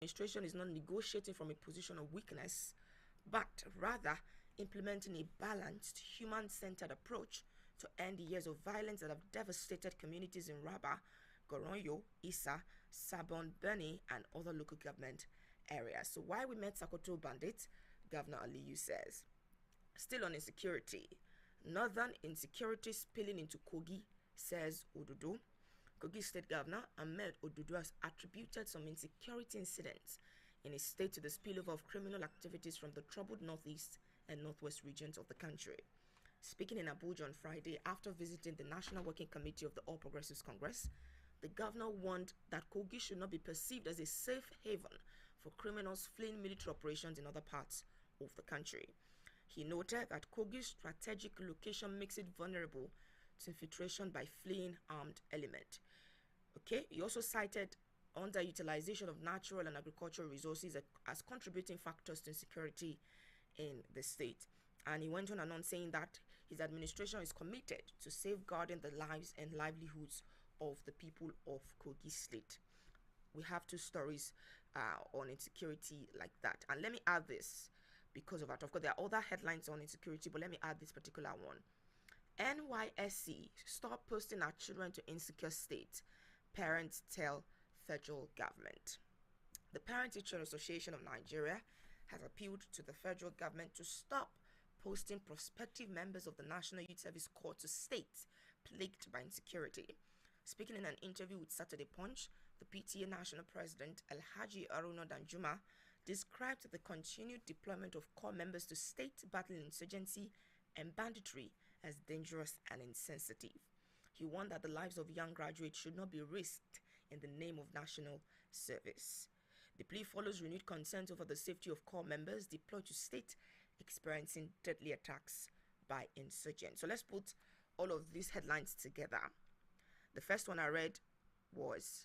administration is not negotiating from a position of weakness, but rather implementing a balanced, human-centered approach to end the years of violence that have devastated communities in Rabba, Goronyo, Isa, Sabon, Beni, and other local government areas. So why we met Sokoto bandits, Governor Aliyu says. Still on insecurity, northern insecurity spilling into Kogi, says Ododo. Kogi State Governor Ahmed Ododo has attributed some insecurity incidents in his state to the spillover of criminal activities from the troubled northeast and northwest regions of the country. Speaking in Abuja on Friday after visiting the National Working Committee of the All Progressives Congress, the governor warned that Kogi should not be perceived as a safe haven for criminals fleeing military operations in other parts of the country. He noted that Kogi's strategic location makes it vulnerable to infiltration by fleeing armed element. Okay, he also cited underutilization of natural and agricultural resources as contributing factors to insecurity in the state. And he went on saying that his administration is committed to safeguarding the lives and livelihoods of the people of Kogi State. We have two stories on insecurity like that. And let me add this because of that. Of course, there are other headlines on insecurity, but let me add this particular one. NYSC, stop posting our children to insecure state. Parents tell federal government. The Parent Teacher Association of Nigeria has appealed to the federal government to stop posting prospective members of the National Youth Service Corps to states plagued by insecurity. Speaking in an interview with Saturday Punch, the PTA National President Alhaji Aruna Danjuma described the continued deployment of corps members to states battling insurgency and banditry as dangerous and insensitive. He warned that the lives of young graduates should not be risked in the name of national service. The plea follows renewed concerns over the safety of corps members deployed to states experiencing deadly attacks by insurgents. So let's put all of these headlines together. The first one I read was,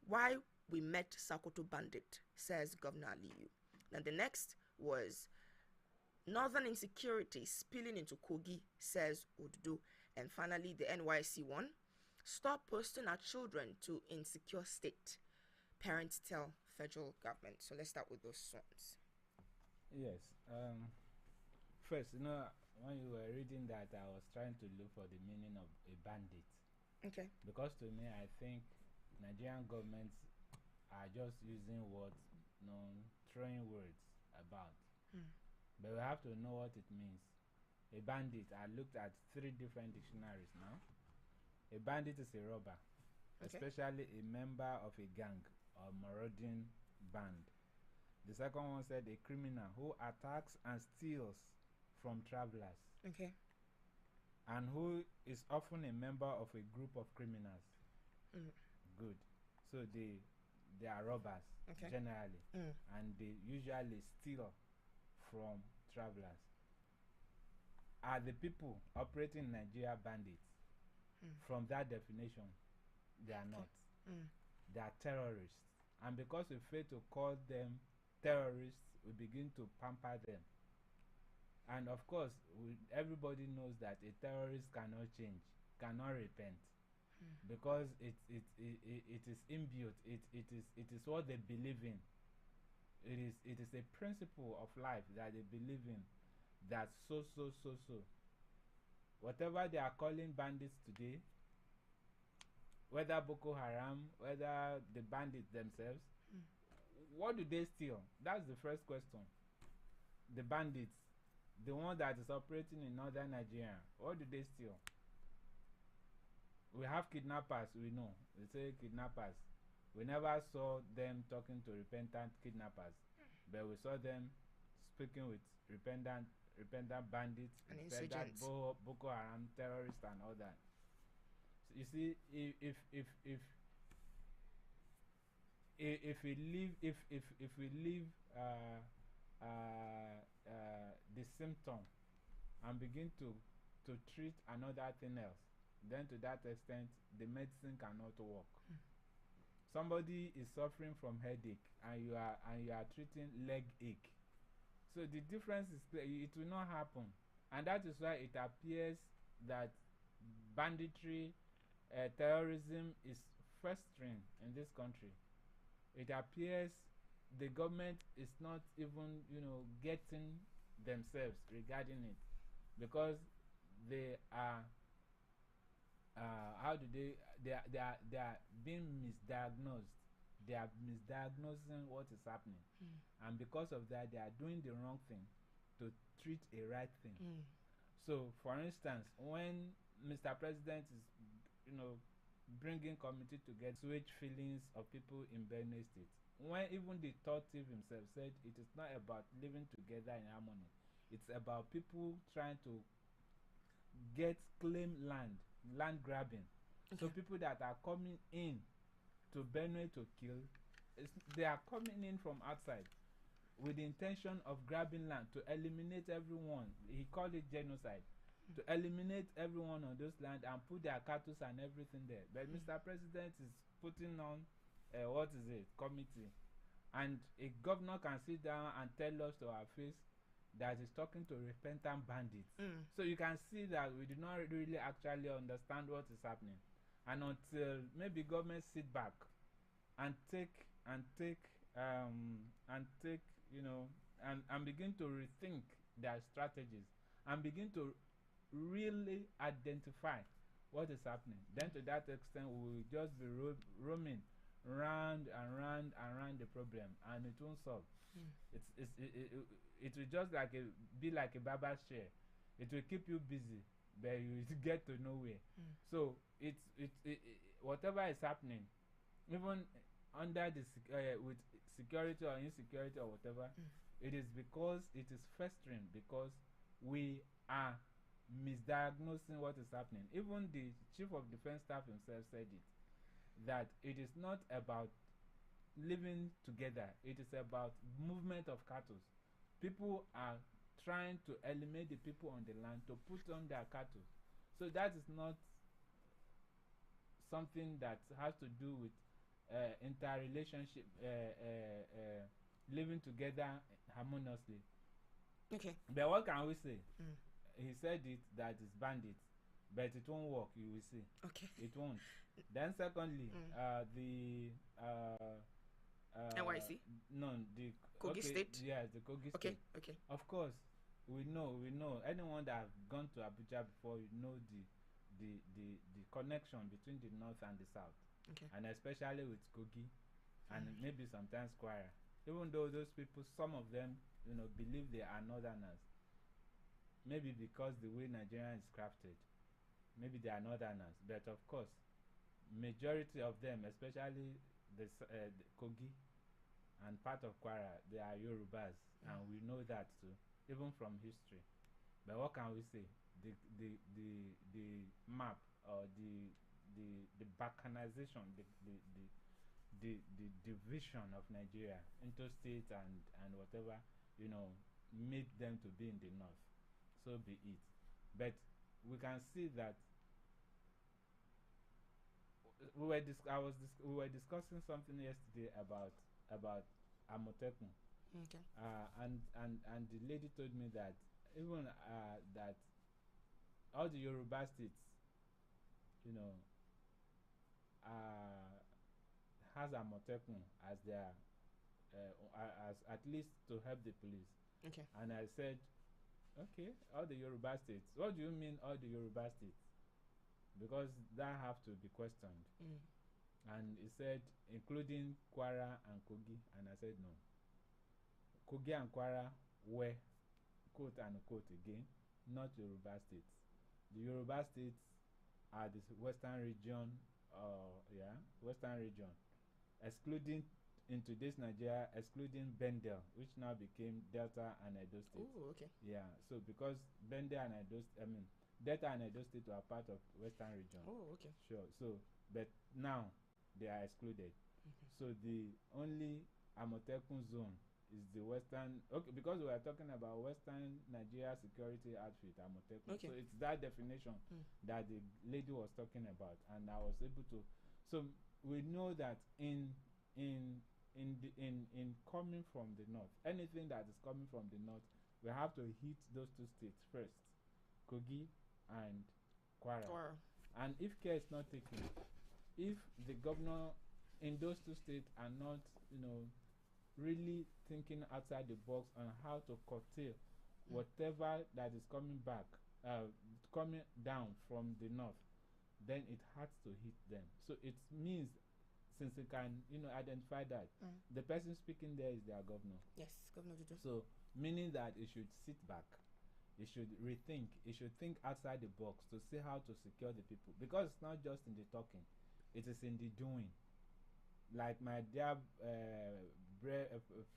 why we met Sokoto bandit, says Governor Aliyu. Then the next was, northern insecurity spilling into Kogi, says Ododo. And finally, the NYC one, stop posting our children to insecure state. Parents tell federal government. So let's start with those ones. Yes. First, when you were reading that, I was trying to look for the meaning of a bandit. Okay. Because to me, I think Nigerian governments are just using words, throwing words about. But we have to know what it means. A bandit, I looked at 3 different dictionaries now. A bandit is a robber, especially a member of a gang or marauding band. The second one said a criminal who attacks and steals from travelers. Okay. And who is often a member of a group of criminals. Good. So they are robbers generally, and they usually steal from travelers. Are the people operating in Nigeria bandits? From that definition, they are not. They are terrorists. And because we fail to call them terrorists, we begin to pamper them. And of course, everybody knows that a terrorist cannot change, cannot repent, because it is imbued. It is what they believe in. It is a principle of life that they believe in. That so. Whatever they are calling bandits today, whether Boko Haram, whether the bandits themselves, what do they steal? That's the first question. The bandits, the one that is operating in northern Nigeria, what do they steal? We have kidnappers, we know. We say kidnappers. We never saw them talking to repentant kidnappers, but we saw them speaking with repentant bandits, and insurgents, Boko Haram terrorists, and all that. So you see, if we leave the symptom and begin to treat another thing else, then to that extent the medicine cannot work. Somebody is suffering from headache and you are treating leg ache. So the difference is clear. It will not happen, and that is why it appears that banditry, terrorism is festering in this country. it appears the government is not even, getting themselves regarding it, because they are how do they are being misdiagnosed. They are misdiagnosing what is happening, and because of that they are doing the wrong thing to treat a right thing. So for instance, when Mr. President is bringing committee to get switch feelings of people in Benue State, when even the third chief himself said it is not about living together in harmony, it's about people trying to claim land grabbing. So people that are coming in to Benue to kill, they are coming in from outside with the intention of grabbing land to eliminate everyone. He called it genocide. To eliminate everyone on those land and put their cattle and everything there. But Mr. President is putting on committee, and a governor can sit down and tell us to our face that he's talking to repentant bandits. So you can see that we do not really actually understand what is happening, and until maybe government sit back and take and begin to rethink their strategies and begin to really identify what is happening, then to that extent we will just be roaming round and round and round the problem, and it won't solve. It will just be like a barber's chair. It will keep you busy, but you get to nowhere. So it whatever is happening, even under the with security or insecurity or whatever, it is because it is festering, because we are misdiagnosing what is happening. Even the chief of defense staff himself said it, that it is not about living together, it is about movement of cattle. People are trying to eliminate the people on the land to put on their cattle. So that is not something that has to do with interrelationship, living together harmoniously. Okay. But what can we say? He said it, that is bandits, but it won't work. You will see. Okay. It won't. Then secondly, the NYC. No, the Kogi State. Yes, the Kogi State. Okay. Of course, we know. Anyone that has gone to Abuja before, you know the connection between the north and the south. Okay. And especially with Kogi, and maybe sometimes Kwara. Even though those people, some of them, believe they are northerners. Maybe because the way Nigeria is crafted, maybe they are northerners. But of course, majority of them, especially the Kogi and part of Kwara, they are Yorubas, and we know that too, even from history. But what can we say? The map, or the balkanization, the division of Nigeria into states and whatever, made them to be in the north. So be it. But we can see that we were discussing something yesterday about Amotekun. Okay. And the lady told me that even that all the Yoruba states, has Amotekun as their as at least to help the police. Okay. And I said, okay, all the Yoruba states. What do you mean all the Yoruba states? Because that have to be questioned. And he said, including Kwara and Kogi. And I said, no. Kogi and Kwara were, quote unquote again, not Yoruba states. The Yoruba states are the western region, western region, excluding, in today's Nigeria, excluding Bendel, which now became Delta and Edo State. Oh, okay. Yeah, so because Bendel and Delta and Edo State were part of western region. Oh, okay. Sure. So, but now they are excluded. So the only Amotekun zone is the western. Okay, because we are talking about Western Nigeria Security Outfit, Amotekun. Okay. So it's that definition that the lady was talking about, and I was able to. So we know that in coming from the north, anything that is coming from the north, we have to hit those two states first, Kogi and Kwara. And if care is not taken, if the governor in those two states are not, really thinking outside the box on how to curtail whatever that is coming back, coming down from the north, then it has to hit them. So it means, since you can, identify that, the person speaking there is their governor. Yes, Governor Dudu. So, meaning that it should sit back, it should rethink, it should think outside the box to see how to secure the people. Because it's not just in the talking, it is in the doing. Like my dear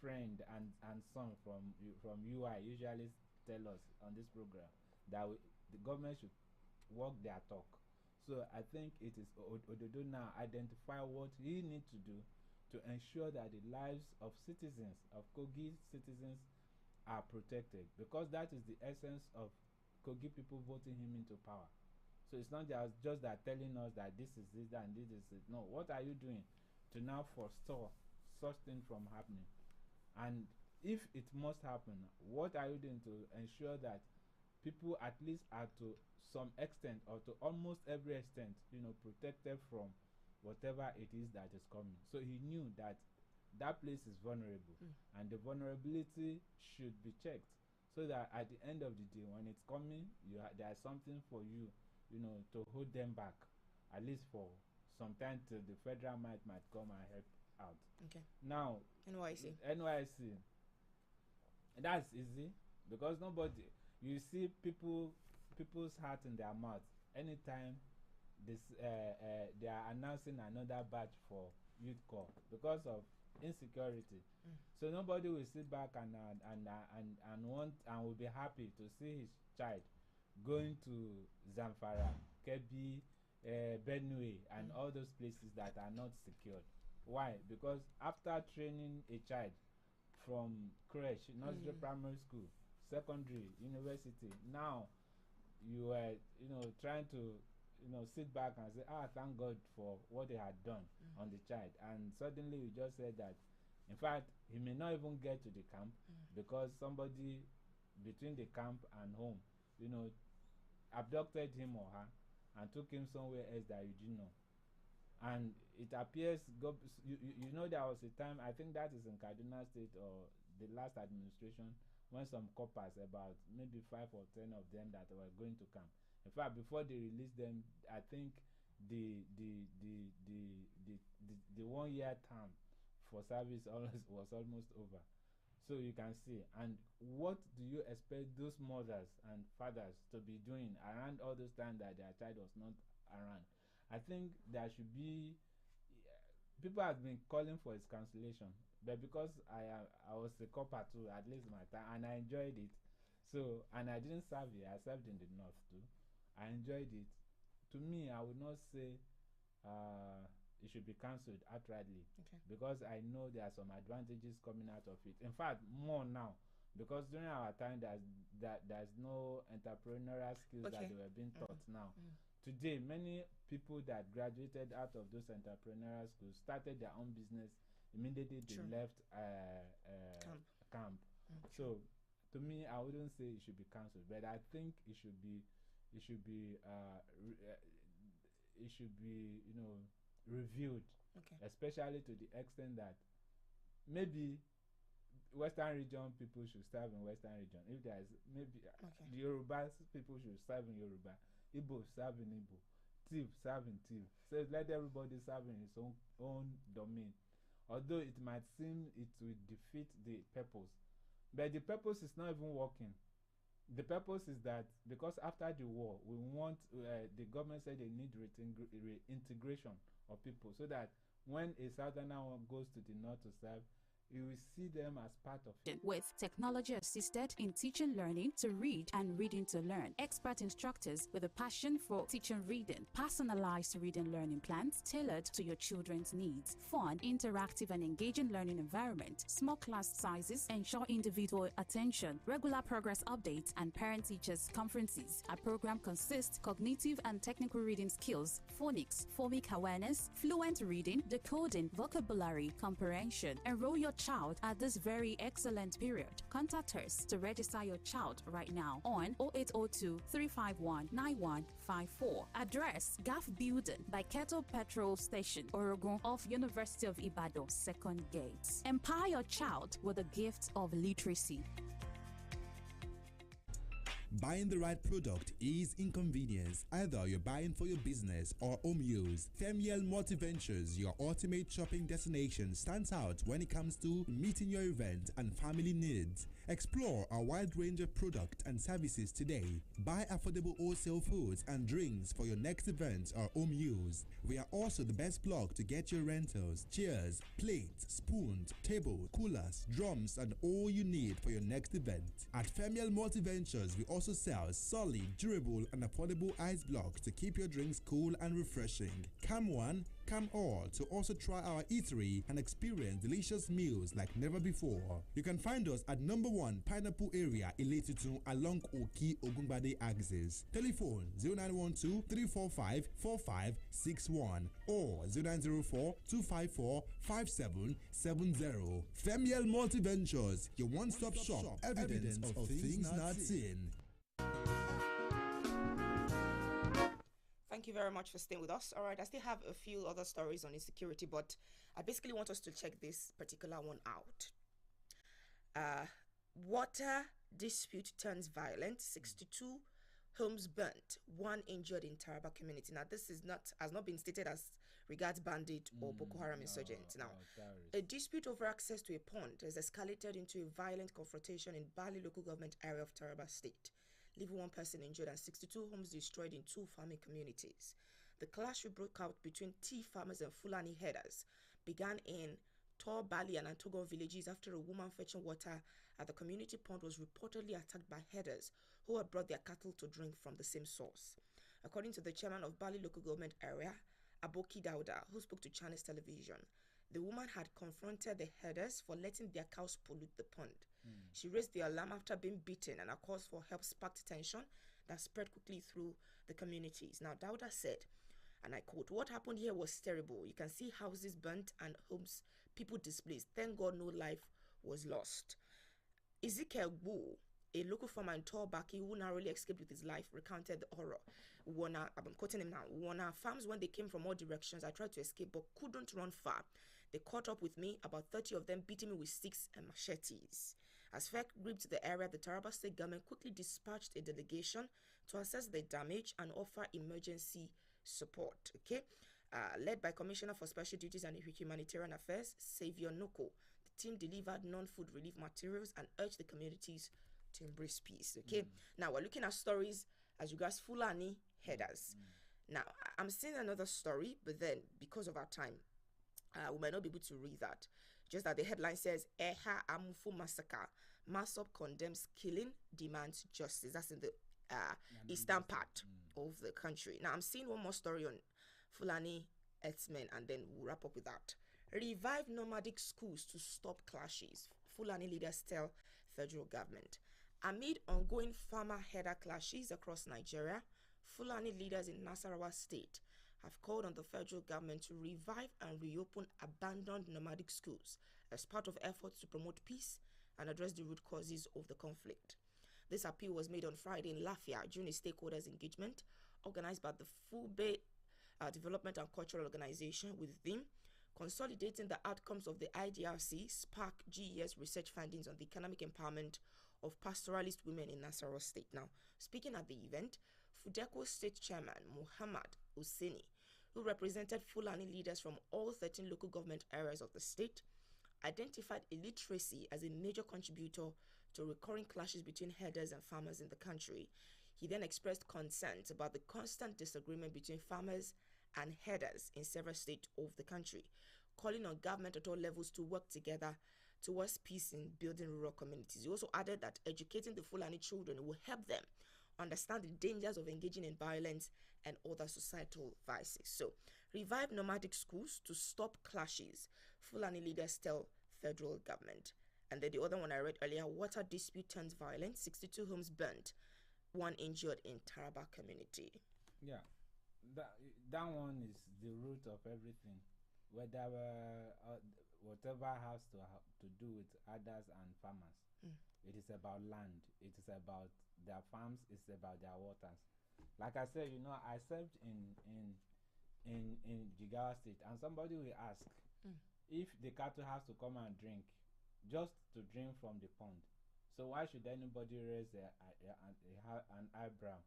friend and son from UI usually tell us on this program that the government should walk their talk. So I think it is Ododo now identify what he needs to do to ensure that the lives of citizens, of Kogi citizens, are protected, because that is the essence of Kogi people voting him into power. So it's not just that telling us that this is it and this is it. No, what are you doing to now forestall such thing from happening? And if it must happen, what are you doing to ensure that people at least are to some extent or to almost every extent, protected from whatever it is that is coming? So he knew that that place is vulnerable, and the vulnerability should be checked, so that at the end of the day, when it's coming, there's something for you, to hold them back, at least for some time, till the federal might come and help out. Okay. Now, NYC, that's easy, because nobody, you see people's heart in their mouth anytime this they are announcing another batch for youth corps because of insecurity. So nobody will sit back and want and will be happy to see his child going to Zamfara, Kebbi, Benue, and all those places that are not secured. Why? Because after training a child from creche, nursery, primary school, secondary, university, now you are trying to sit back and say, thank God for what they had done on the child, and suddenly you just said that, in fact, he may not even get to the camp because somebody between the camp and home, abducted him or her and took him somewhere else that you didn't know. And it appears, there was a time, I think that is in Kaduna State or the last administration, when some coppers, about maybe 5 or 10 of them that were going to camp. In fact, before they released them, I think the 1 year term for service was almost over. So you can see. And what do you expect those mothers and fathers to be doing around all those time that their child was not around? I think there should be, people have been calling for its cancellation, but because I was a copper too, at least my time, and I enjoyed it. So, and I didn't serve here, I served in the north too. I enjoyed it. To me, I would not say it should be cancelled outrightly, because I know there are some advantages coming out of it. In fact, more now, because during our time there's no entrepreneurial skills that they were being taught now. Today, many people that graduated out of those entrepreneurial schools started their own business immediately they left camp. So, to me, I wouldn't say it should be cancelled, but I think it should be reviewed, especially to the extent that maybe Western region people should serve in Western region. If there's maybe the Yoruba people should serve in Yoruba, Igbo serve in Igbo, Tiv serve in Tiv. So let everybody serve in his own domain. Although it might seem it will defeat the purpose, but the purpose is not even working. The purpose is that because after the war, we want the government said they need reintegration of people, so that when a southerner goes to the north to serve, you will see them as part of it. With technology assisted in teaching learning to read and reading to learn. Expert instructors with a passion for teaching reading. Personalized reading learning plans tailored to your children's needs. Fun, interactive and engaging learning environment. Small class sizes ensure individual attention. Regular progress updates and parent-teachers conferences. Our program consists cognitive and technical reading skills, phonics, phomic awareness, fluent reading, decoding, vocabulary, comprehension. Enroll your child at this very excellent period. Contact us to register your child right now on 0802 351 9154. Address GAF Building by Kettle Petrol Station, Orogun, off University of Ibadan, Second Gate. Empower your child with the gift of literacy. Buying the right product is inconvenience. Either you're buying for your business or home use. Femiel Multiventures, your ultimate shopping destination, stands out when it comes to meeting your event and family needs. Explore a wide range of products and services today. Buy affordable wholesale foods and drinks for your next event or home use. We are also the best blog to get your rentals, chairs, plates, spoons, tables, coolers, drums, and all you need for your next event. At Femiel Multiventures, we also sell solid, durable, and affordable ice blocks to keep your drinks cool and refreshing. Come one, come all to also try our eatery and experience delicious meals like never before. You can find us at number 1 Pineapple Area, Iletitun along Oki Ogunbade axis. Telephone 0912 345 4561 or 0904 254 5770. Femiel Multiventures, your one-stop shop, evidence of things not seen. Thank you very much for staying with us. All right, I still have a few other stories on insecurity, but I basically want us to check this particular one out. Water dispute turns violent. 62 homes burnt, 1 injured in Taraba community. Now, this has not been stated as regards bandit or Boko Haram insurgents. Now, a dispute over access to a pond has escalated into a violent confrontation in Bali local government area of Taraba State, leaving 1 person injured and 62 homes destroyed in 2 farming communities. The clash which broke out between tea farmers and Fulani herders began in Tor, Bali and Antogon villages after a woman fetching water at the community pond was reportedly attacked by herders who had brought their cattle to drink from the same source. According to the chairman of Bali local government area, Aboki Dauda, who spoke to Chinese television, the woman had confronted the herders for letting their cows pollute the pond. She raised the alarm after being beaten, and her calls for help sparked tension that spread quickly through the communities. Now, Dauda said, and I quote, "What happened here was terrible. You can see houses burnt and homes, people displaced. Thank God no life was lost." Ezekiel Wu, a local farmer in Torbaki who narrowly escaped with his life, recounted the horror. I'm quoting him now. "On our farms, when they came from all directions, I tried to escape but couldn't run far. They caught up with me, about 30 of them beating me with sticks and machetes." As FEC gripped the area, the Taraba State government quickly dispatched a delegation to assess the damage and offer emergency support. Led by Commissioner for Special Duties and Humanitarian Affairs, Xavier Noko, the team delivered non-food relief materials and urged the communities to embrace peace. Now we're looking at stories as regards Fulani herders. Now I'm seeing another story, but then because of our time, we might not be able to read that. Just that the headline says, Eha Amufu Massacre, Masop condemns killing, demands justice. That's in the eastern part of the country. Now, I'm seeing one more story on Fulani herdsmen, and then we'll wrap up with that. Revive nomadic schools to stop clashes, Fulani leaders tell federal government. Amid ongoing farmer-herder clashes across Nigeria, Fulani leaders in Nasarawa State have called on the federal government to revive and reopen abandoned nomadic schools as part of efforts to promote peace and address the root causes of the conflict. This appeal was made on Friday in Lafia during a stakeholders engagement organized by the Fube Development and Cultural Organization with the theme consolidating the outcomes of the IDRC Spark GES research findings on the economic empowerment of pastoralist women in Nasarawa State. Now, speaking at the event, Fudeco State Chairman Muhammad Hussaini, who represented Fulani leaders from all 13 local government areas of the state, identified illiteracy as a major contributor to recurring clashes between herders and farmers in the country. He then expressed concerns about the constant disagreement between farmers and herders in several states of the country, calling on government at all levels to work together towards peace in building rural communities. He also added that educating the Fulani children will help them understand the dangers of engaging in violence and other societal vices. So, revive nomadic schools to stop clashes, Fulani leaders tell federal government. And then the other one I read earlier, water dispute turns violent, 62 homes burnt, 1 injured in Taraba community. Yeah, that one is the root of everything. whatever has to do with others and farmers. It is about land. It is about their farms. It's about their waters. Like I said, I served in Jigawa State, and somebody will ask if the cattle has to come and drink, just to drink from the pond. So why should anybody raise an eyebrow?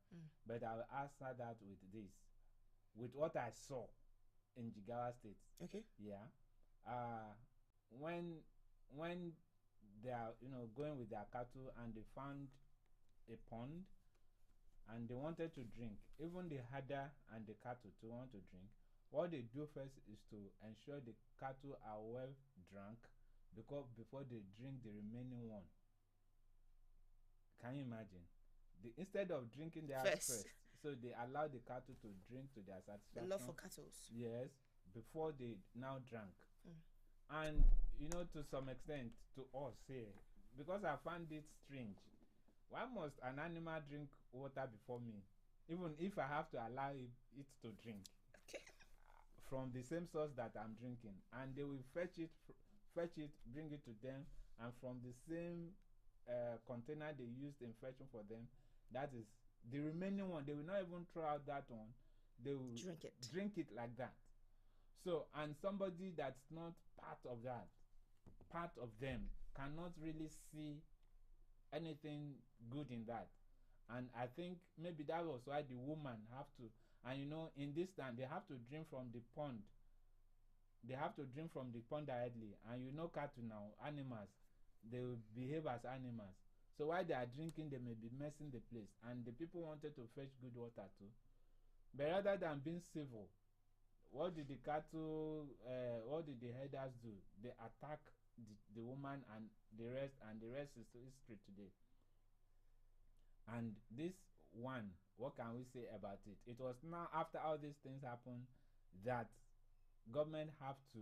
But I will answer that with this, with what I saw in Jigawa State. Okay. Yeah. When they are going with their cattle and they found a pond and they wanted to drink, even the herder and the cattle to want to drink, what they do first is to ensure the cattle are well drunk before they drink the remaining one. Can you imagine? Instead of drinking theirs first, so they allow the cattle to drink to their satisfaction. The love for cattle. Yes, before they now drank. And to some extent, to us here, because I find it strange, why must an animal drink water before me, even if I have to allow it to drink from the same source that I'm drinking? And they will fetch it, bring it to them, and from the same container they used in fetching for them, that is the remaining one. They will not even throw out that one. They will drink it like that. So, and somebody that's not part of them cannot really see anything good in that. And I think maybe that was why the woman have to, and in this time they have to drink from the pond. They have to drink from the pond directly. And cattle now, animals, they will behave as animals. So while they are drinking, they may be messing the place. And the people wanted to fetch good water too. But rather than being civil, what did the cattle, what did the herders do? They attack the woman and the rest is history today. And this one, what can we say about it? It was now after all these things happened that government have to,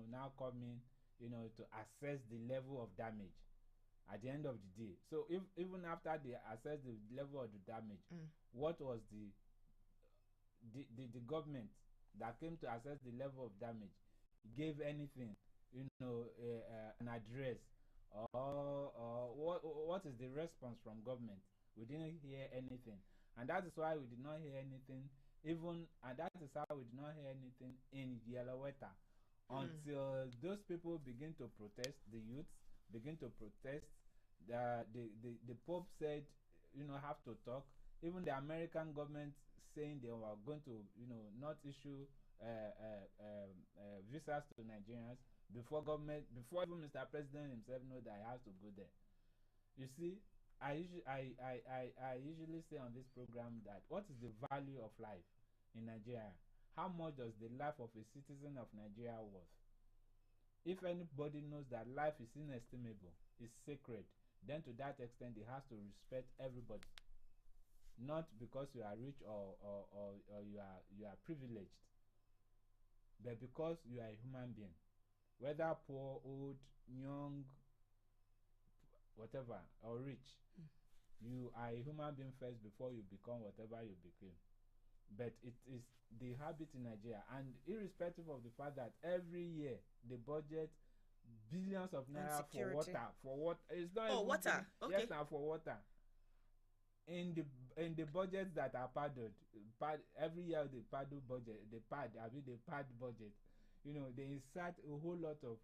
now come in, to assess the level of damage at the end of the day. So even after they assess the level of the damage, what was the government that came to assess the level of damage gave anything, an address, or what is the response from government? We didn't hear anything, and that is why we did not hear anything. And that is how we did not hear anything in Yellow Water until those people begin to protest. The youths begin to protest. The Pope said, have to talk. Even the American government saying they were going to, not issue visas to Nigerians before even Mr. President himself know that he has to go there. You see, I usually say on this program that what is the value of life in Nigeria? How much does the life of a citizen of Nigeria worth? If anybody knows that life is inestimable, is sacred, then to that extent he has to respect everybody. Not because you are rich or you are privileged, but because you are a human being, whether poor, old, young, whatever, or rich. You are a human being first before you become whatever you became. But it is the habit in Nigeria, and irrespective of the fact that every year the budget billions of naira for water. It's not water. Okay. Yes, now for water. In the budgets that are padded, every year they pad budget. They pad budget. They insert a whole lot of